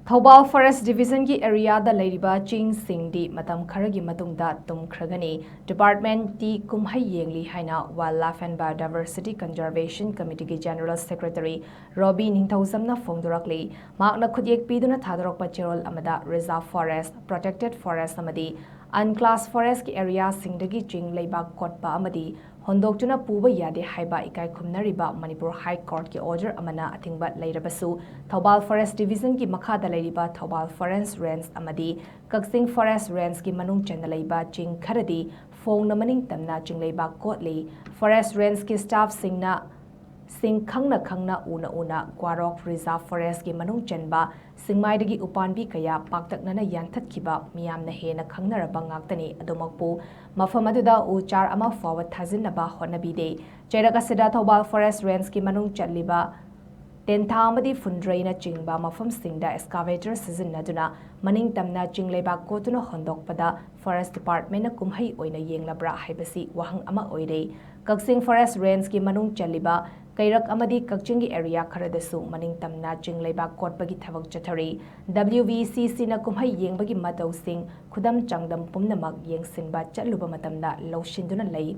Thoubal Forest Division ki area da Leiriba Ching Singdi Matam Kharagi Matungda Tumkhragani Department ti KUMHEI YENGLI HAINA Wildlife and Biodiversity Conservation Committee ki General Secretary ROBI NINGTHOUJAM na PHONGDORAKLI makna khudiyek piduna thadorokpa cherol amada reserve forest protected forest amadi unclassed forest ki area singdagi ching leibak kotpa amadi Hondoktuna puba yade haiba ikai khumnariba Manipur High Court ki order amana atingba leirabasu Thoubal Forest Division ki makhada leiriba Thoubal Forest Range amadi Kaksing Forest Range ki manung chanda leiba Ching Kharadi Phongna maning tamna ching leiba kotli Forest Range ki staff sing khangna una Kwarok Reserve Forest ki manung chanba singmaidagi upanbi kaya paktaknana yanthatkiba miyamna hena khangnaraba ngaktani adumakpu mafam aduda uchar ama forward thajinnaba honabide cheragasida Thoubal Forest Range ki manung chatliba tentha amadi fundraina chingba mafam singda excavator sijinnaduna maning tamna chingleba kotuna hondokpada Forest Department na KUMHEI oina yenglabra haibasi wahang ama oire Kaksing Forest Range ki manung chatliba Kairak amadi Kakchingi area kharadasu maning tamna chingleiba kotbagi thabak chathari WVCC na KUMHEI yengbagi matau sing khudam changdam pumnamak yengsinba chatluba matamda lawshinduna lei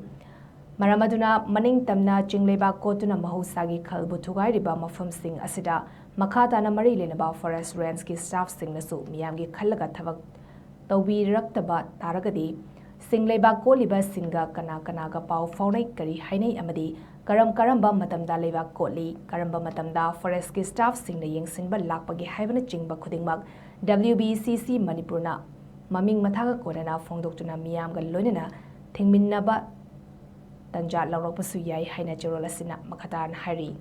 maramaduna maning tamna chingleiba kotuna mahusagi khalbu thugairiba mafam sing asida makhata na mari lenaba Forest Range ki staff sing nasu miyamgi khallaga thabak tawbiraktaba taragadi singleiba koliba singa kana ga pau faunai kari hainai amadi karamba matamda leiba kotli karamba matamda forest ki staff singna yengsinba lakpagi haibana chingba khudingmak WBCC Manipurna maming mathaga konana phongdoktuna miyamga loinana thingminnaba tanja lawrakpasu yai haina cherolasina makhatar hari